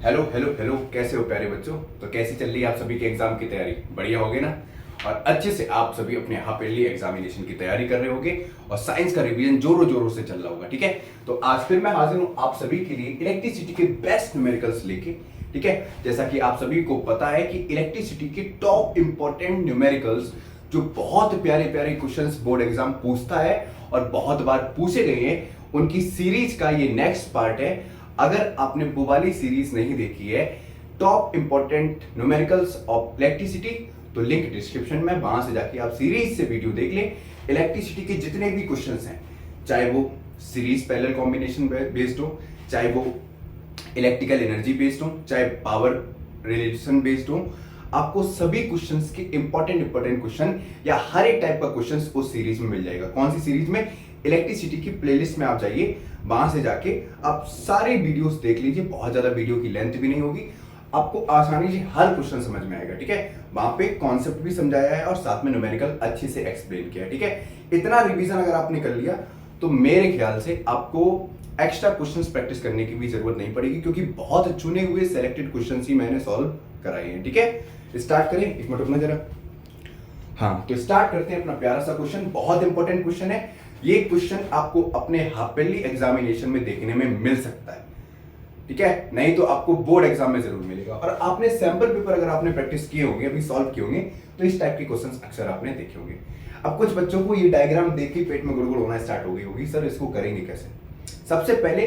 Hello hello hello, कैसे हो प्यारे बच्चों। तो कैसी चल रही है आप सभी के एग्जाम की तैयारी? बढ़िया होगे ना। और अच्छे से आप सभी अपने हाफ ईयरली एग्जामिनेशन की तैयारी कर रहे होगे और साइंस का रिवीजन जोरों जोरों से चल रहा होगा। ठीक है, तो आज फिर मैं हाजिर हूँ आप सभी के लिए इलेक्ट्रिसिटी के बेस्ट न्यूमेरिकल्स लेके। ठीक है, जैसा कि आप सभी को पता है कि इलेक्ट्रिसिटी के टॉप इंपॉर्टेंट न्यूमेरिकल्स जो बहुत प्यारे प्यारे क्वेश्चंस बोर्ड एग्जाम पूछता है और बहुत बार पूछे गए हैं, उनकी सीरीज का ये नेक्स्ट पार्ट है। अगर आपने वो वाली सीरीज नहीं देखी है, top important numericals of electricity, तो लिंक डिस्क्रिप्शन में, वहां से जाके आप सीरीज से वीडियो देख लें। इलेक्ट्रिसिटी के जितने भी क्वेश्चंस हैं, चाहे वो सीरीज पैरेलल कॉम्बिनेशन बेस्ड हो, चाहे वो इलेक्ट्रिकल एनर्जी बेस्ड हो, चाहे पावर रिलेशन बेस्ड हो, आपको सभी क्वेश्चंस के इंपॉर्टेंट क्वेश्चन या हर एक टाइप का क्वेश्चंस उस सीरीज में मिल जाएगा। कौन सी सीरीज में? इलेक्ट्रिसिटी की प्लेलिस्ट में आप जाइए, वहां से जाके आप सारे वीडियोस देख लीजिए। बहुत ज्यादा वीडियो की लेंथ भी नहीं होगी, आपको आसानी से हर क्वेश्चन समझ में आएगा। ठीक है, वहां पे कॉन्सेप्ट भी समझाया है और साथ में न्यूमेरिकल अच्छे से एक्सप्लेन किया है। ठीक है, इतना रिवीजन अगर आपने कर लिया तो मेरे ख्याल से आपको एक्स्ट्रा क्वेश्चंस प्रैक्टिस करने की भी जरूरत नहीं पड़ेगी, क्योंकि बहुत चुने हुए सेलेक्टेड क्वेश्चंस ही मैंने सॉल्व कराए हैं। ठीक है, स्टार्ट करें। एक मिनट रुकना जरा। हाँ, तो स्टार्ट करते हैं अपना प्यारा सा क्वेश्चन। बहुत इंपॉर्टेंट क्वेश्चन है ये। क्वेश्चन आपको अपने हाफ ईयरली एग्जामिनेशन में देखने में मिल सकता है। ठीक है, नहीं तो आपको बोर्ड एग्जाम में जरूर मिलेगा। और आपने सैंपल पेपर अगर आपने प्रैक्टिस किए होंगे, अभी सॉल्व किए होंगे, तो इस टाइप के क्वेश्चंस अक्सर आपने देखे होंगे। अब कुछ बच्चों को ये डायग्राम देख के पेट में गुड़गुड़ होना स्टार्ट हो गई होगी, सर इसको करेंगे कैसे? सबसे पहले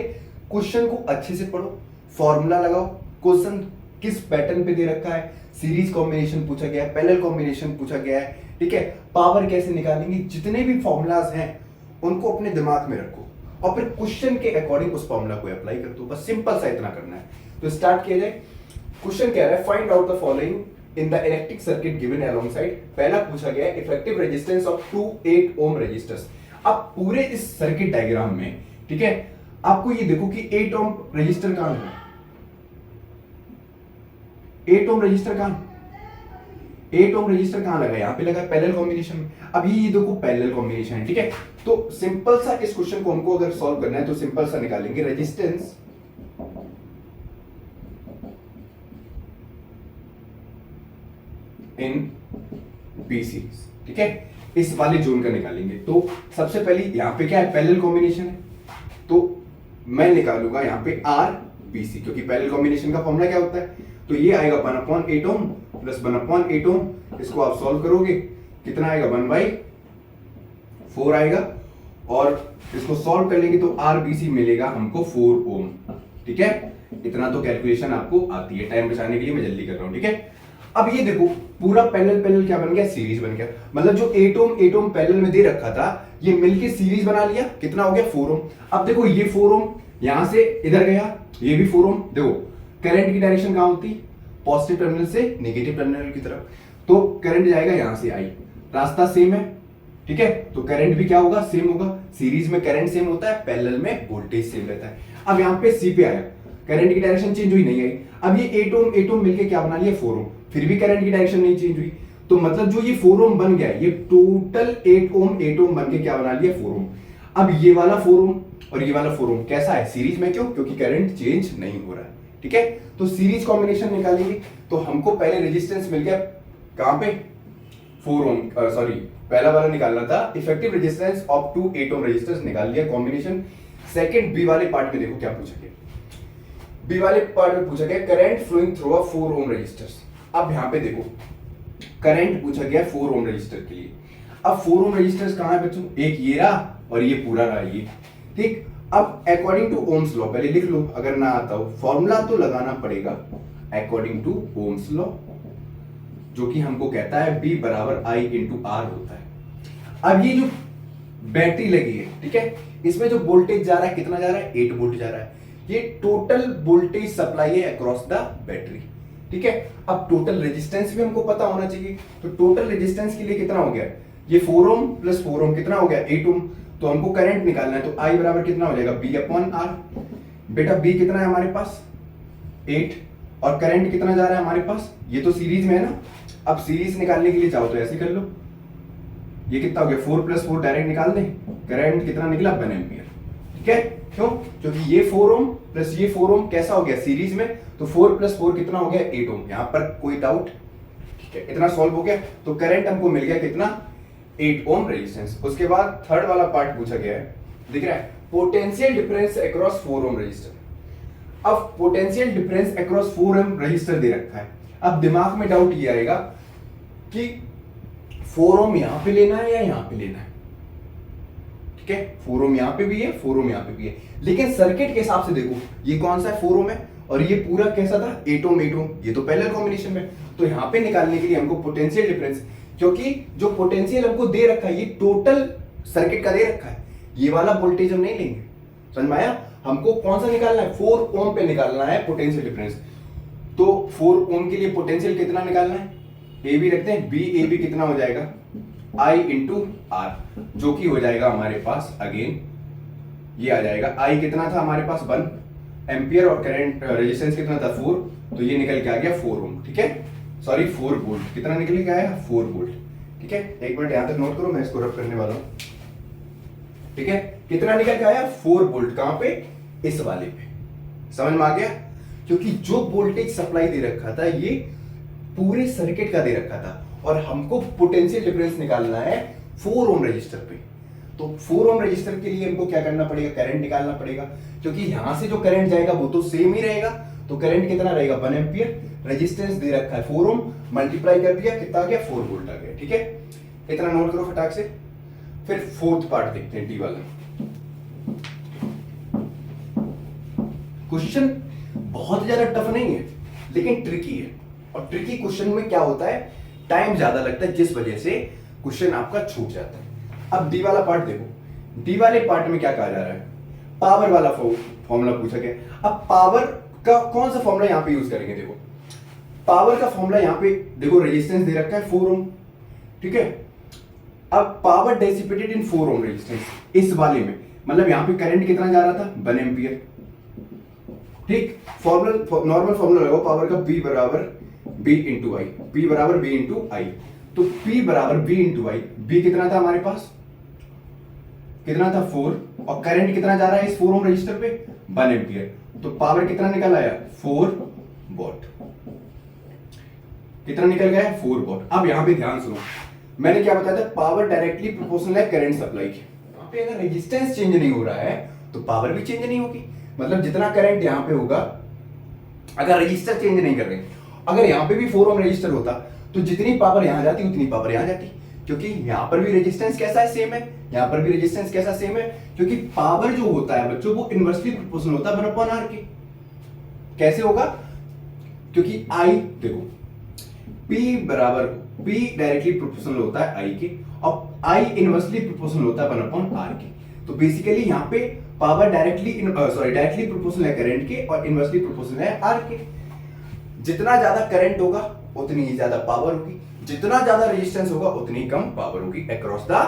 क्वेश्चन को अच्छे से पढ़ो, फॉर्मूला लगाओ, क्वेश्चन किस पैटर्न पे दे रखा है, सीरीज कॉम्बिनेशन पूछा गया है, पैरेलल कॉम्बिनेशन पूछा गया है। ठीक है, पावर कैसे निकालेंगे, जितने भी फॉर्मूलाज हैं उनको अपने दिमाग में रखो और फिर क्वेश्चन के अकॉर्डिंग उस फॉर्मूला को अप्लाई कर दो। बस सिंपल सा इतना करना है। तो स्टार्ट किया जाए। क्वेश्चन कह रहा है find out the following in the electric circuit given alongside. पहला पूछा गया है effective resistance of 2 8 ohm resistors. अब पूरे इस सर्किट डायग्राम में, ठीक है, आपको ये देखो कि 8 ओम रजिस्टर कहां है, 8 ओम रजिस्टर कहां, 8 ओम रजिस्टर कहां लगा? यहां पे लगा पैरेलल कॉम्बिनेशन में। अब ये देखो पैरेलल कॉम्बिनेशन है। ठीक है, तो सिंपल सा इस क्वेश्चन को हमको अगर सॉल्व करना है तो सिंपल सा निकालेंगे रेजिस्टेंस इन बी सीरीज। ठीक है, इस वाले जोन का निकालेंगे। तो सबसे पहले यहां पे क्या है, पैरेलल कॉम्बिनेशन है, तो मैं निकालूंगा यहां पे आर बी सी, क्योंकि पैरेलल कॉम्बिनेशन का फॉर्मूला क्या होता है, तो ये आएगा 1/8 ओम प्लस 1/8 ओम। इसको आप सॉल्व करोगे, कितना आएगा, 1/4 आएगा। और इसको सॉल्व कर लेंगे तो आरबीसी मिलेगा हमको 4 ओम। ठीक है, इतना तो कैलकुलेशन आपको आती है। टाइम बचाने के लिए मैं जल्दी कर रहा हूं। ठीक है, अब ये देखो पूरा पैरेलल पैरेलल क्या बन गया, सीरीज बन गया। मतलब जो 8 ओम पैरेलल में दे रखा था, ये मिलके सीरीज बना लिया। कितना हो गया, 4 ओम। अब देखो ये 4 ओम यहां से इधर गया, ये भी 4 ओम। देखो करंट की डायरेक्शन कहां होती, पॉजिटिव टर्मिनल से नेगेटिव टर्मिनल की तरफ, तो करंट जाएगा यहां से आई, रास्ता सेम है। ठीक है, तो करंट भी क्या होगा, सेम होगा। सीरीज में करंट सेम होता है, पैरेलल में वोल्टेज सेम रहता है। अब यहां पे सी पे आया, करंट की डायरेक्शन चेंज हुई नहीं आई। अब ये 8 ओम मिलके क्या बना लिया, 4 ओम, फिर भी करंट की डायरेक्शन नहीं चेंज हुई। तो मतलब जो ये 4 ओम बन गया, ये टोटल 8 ओम बन के क्या बना लिया, 4 ओम। अब ये वाला 4 ओम और ये वाला 4 ओम कैसा है, सीरीज में। क्यों? क्योंकि करंट चेंज नहीं हो रहा है। ठीक है, तो सीरीज कॉम्बिनेशन निकालेंगे तो हमको पहले रेजिस्टेंस मिल गया कहां पे, 4 ओम, सॉरी पहला वाला निकालना था effective resistance of 2 8 ohm resistors, निकाल लिया कॉम्बिनेशन। सेकंड बी वाले पार्ट में देखो क्या पूछा गया, बी वाले पार्ट में पूछा गया current flowing through a 4 ohm resistors. अब यहां पे देखो करंट पूछा गया 4 ओम रेजिस्टर के लिए। अब 4 ओम रेजिस्टर्स कहां है बच्चों, एक ये रहा और ये पूरा रहा ये। ठीक, अब अकॉर्डिंग टू ओम्स लॉ पहले लिख लो, अगर ना आता हो फॉर्मूला तो लगाना पड़ेगा। अकॉर्डिंग टू ओम्स लॉ, जो कि हमको कहता है B बराबर I इंटू आर होता है। अब ये जो बैटरी लगी है, ठीक है, इसमें जो वोल्टेज जा रहा है, कितना जा रहा है, 8 वोल्ट जा रहा है। ये टोटल वोल्टेज सप्लाई है अक्रॉस द बैटरी। ठीक है, अब टोटल रेजिस्टेंस भी हमको पता होना चाहिए। तो टोटल रेजिस्टेंस के लिए कितना हो गया, ये 4 ओम प्लस 4 ओम कितना हो गया, 8 ओम। तो हमको करंट निकालना है, तो I बराबर कितना हो जाएगा, B/R। बेटा B कितना है हमारे पास, 8, और करंट कितना जा रहा है हमारे पास, ये तो सीरीज में है ना। अब सीरीज निकालने के लिए चाहो तो ऐसे कर लो, ये कितना हो गया, 4 + 4 डायरेक्ट निकाल दें, करंट कितना निकला, 1 एम्पियर। ठीक है, क्यों? क्योंकि ये 4 ओम प्लस ये 4 ओम कैसा हो गया सीरीज में, तो 4 प्लस 4 कितना हो गया 8 ओम। यहां पर कोई डाउट? ठीक है, इतना सॉल्व हो गया। तो करंट हमको मिल गया कितना 8 ओम रेजिस्टेंस। उसके बाद थर्ड वाला पार्ट पूछा गया है, दिख रहा है potential difference across 4 ohm resistor. अब potential difference across 4 ohm resistor दे रखा है। अब दिमाग में डाउट ये आएगा कि 4 ओम यहां पे लेना है या यहां पे लेना है। ठीक है, 4 ओम यहां पे भी है, 4 ओम यहां पे भी है, लेकिन सर्किट के हिसाब से देखो ये कौन सा है 4 ओम है और ये पूरा कैसा था 8 ओम 8 ओम, ये तो पैरेलल कॉम्बिनेशन में। तो यहां पे निकालने के लिए हमको पोटेंशियल डिफरेंस, क्योंकि जो पोटेंशियल हमको दे रखा है ये टोटल सर्किट का दे रखा है, ये वाला वोल्टेज हम नहीं लेंगे। समझ में आया? हमको कौन सा निकालना है 4 ओम पे निकालना है पोटेंशियल डिफरेंस। तो 4 ओम के लिए पोटेंशियल कितना निकालना है, ए बी रखते हैं, बी ए बी कितना हो जाएगा I इंटू आर, जो कि हो जाएगा हमारे पास अगेन ये आ जाएगा I कितना था हमारे पास 1 एम्पियर और करंट रेजिस्टेंस कितना था 4, तो ये निकल के आ गया 4 ओम। ठीक है, सॉरी 4 वोल्ट, कितना निकल के आया 4 वोल्ट। ठीक है, एक मिनट यहां तक नोट करो, मैं इसको रब करने वाला हूं। ठीक है, कितना निकल के आया 4 वोल्ट, कहां पे इस वाले पे। समझ में आ गया? क्योंकि जो वोल्टेज सप्लाई दे रखा था ये पूरे सर्किट का दे रखा था और हमको पोटेंशियल डिफरेंस निकालना है 4 ओम रजिस्टर पे। तो 4 ओम रजिस्टर के लिए हमको क्या करना पड़ेगा, करंट निकालना पड़ेगा, क्योंकि यहां से जो करंट जाएगा वो तो सेम ही रहेगा। तो करंट कितना रहेगा 1 एम्पियर, रेजिस्टेंस दे रखा है 4 ओम, मल्टीप्लाई कर दिया कितना आ गया 4 वोल्ट आ गया। ठीक है, इतना नोट करो फटाक से। फिर फोर्थ पार्ट देखते हैं, डी वाला क्वेश्चन। बहुत ज्यादा टफ नहीं है लेकिन ट्रिकी है, और ट्रिकी क्वेश्चन में क्या होता है टाइम ज्यादा लगता है, जिस वजह से क्वेश्चन आपका छूट जाता है। अब डी वाला पार्ट देखो, डी वाले पार्ट में क्या कहा जा रहा है, पावर वाला फॉर्मूला पूछा गया। अब पावर का कौन सा फॉर्मूला यहां पे यूज करेंगे, देखो पावर का फॉर्मूला यहां पे देखो, रेजिस्टेंस दे रखा है 4 ओम। ठीक है, अब पावर डेसिपेटेड इन 4 ओम रेजिस्टेंस, इस वाले में मतलब यहां पे करंट कितना जा रहा था 1 एम्पियर। ठीक, फॉर्मूला नॉर्मल फॉर्मूला लगाओ पावर का, P बराबर B इंटू आई, P बराबर B इंटू आई। तो P बराबर B इंटू आई, B कितना था हमारे पास, कितना था 4, और करंट कितना जा रहा है इस 4 ओम रजिस्टर पे 1 एम्पियर। तो पावर कितना निकल आया 4 वॉट, कितना निकल गया 4 वॉट। अब यहां पे ध्यान सुनो, मैंने क्या बताया था, पावर डायरेक्टली प्रोपोर्शनल है करंट सप्लाई के। यहां पे अगर रेजिस्टेंस चेंज नहीं हो रहा है तो पावर भी चेंज नहीं होगी। मतलब जितना करंट यहां पे होगा, अगर रजिस्टर चेंज नहीं कर रहे, अगर यहां पे भी 4 ओम रजिस्टर होता तो जितनी पावर यहां जाती उतनी पावर यहां जाती, क्योंकि यहां पर भी रेजिस्टेंस कैसा है सेम है, यहां पर भी रेजिस्टेंस कैसा सेम है, क्योंकि पावर जो होता है बच्चों वो इनवर्सली प्रोपोर्शनल होता है 1/R के। कैसे होगा, क्योंकि I देखो P बराबर P डायरेक्टली प्रोपोर्शनल होता है I के, और I इनवर्सली प्रोपोर्शनल होता है 1/R के। तो बेसिकली यहां पे पावर डायरेक्टली प्रोपोर्शनल है करंट के और इनवर्सली प्रोपोर्शनल है R के। जितना ज्यादा करंट होगा उतनी ही ज्यादा पावर होगी, जितना ज्यादा रेजिस्टेंस होगा उतनी कम पावर होगी अक्रॉस द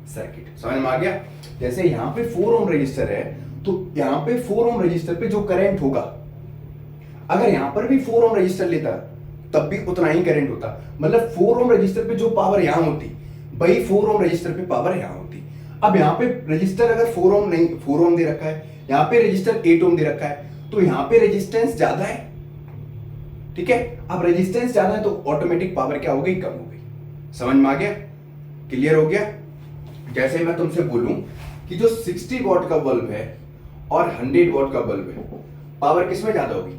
सर्किट। समझ में आ गया? जैसे यहां पे 4 ओम रजिस्टर है, तो यहां पे 4 ओम रजिस्टर पे जो करंट होगा, अगर यहां पर भी 4 ओम रजिस्टर लेता तब भी उतना ही करंट होता। मतलब 4 ओम रजिस्टर पे जो पावर यहां होती वही 4 ओम रजिस्टर पे पावर यहां होती। अब यहां पे रजिस्टर अगर 4 ओम नहीं, 4 ओम दे रखा है, यहां पे रजिस्टर 8 ओम दे रखा है, तो यहां पे रेजिस्टेंस ज्यादा है। ठीक है, अब रेजिस्टेंस ज्यादा है तो ऑटोमेटिक पावर क्या हो गई, कम हो गई। समझ में आ गया, क्लियर हो गया? जैसे मैं तुमसे बोलूं कि जो 60 वॉट का बल्ब है और 100 वॉट का बल्ब है, पावर किसमें ज्यादा होगी,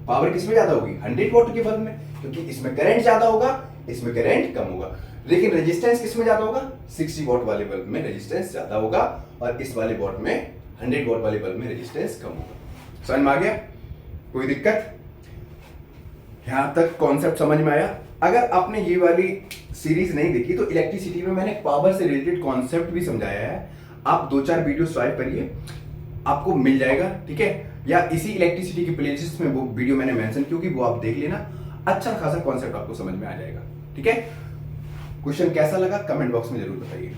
पावर किसमें ज्यादा होगी 100 वॉट के बल्ब में, क्योंकि इसमें करंट ज्यादा होगा, इसमें करंट कम होगा। लेकिन रेजिस्टेंस किसमें ज्यादा होगा, 60 वॉट वाले बल्ब में रेजिस्टेंस ज्यादा होगा, और इस वाले वॉट में 100 वॉट वाले बल्ब में रेजिस्टेंस कम होगा। समझ में आ गया? कोई दिक्कत? यहां तक कॉन्सेप्ट समझ में आया? अगर आपने ये वाली सीरीज नहीं देखी तो इलेक्ट्रिसिटी में मैंने पावर से रिलेटेड कॉन्सेप्ट भी समझाया है, आप 2-4 वीडियो स्वाइप करिए, आपको मिल जाएगा। ठीक है, या इसी इलेक्ट्रिसिटी की प्लेलिस्ट में वो वीडियो मैंने मेंशन की होगी, वो आप देख लेना, अच्छा खासा कॉन्सेप्ट आपको समझ में आ जाएगा। ठीक है, क्वेश्चन कैसा लगा कमेंट बॉक्स में जरूर बताइए।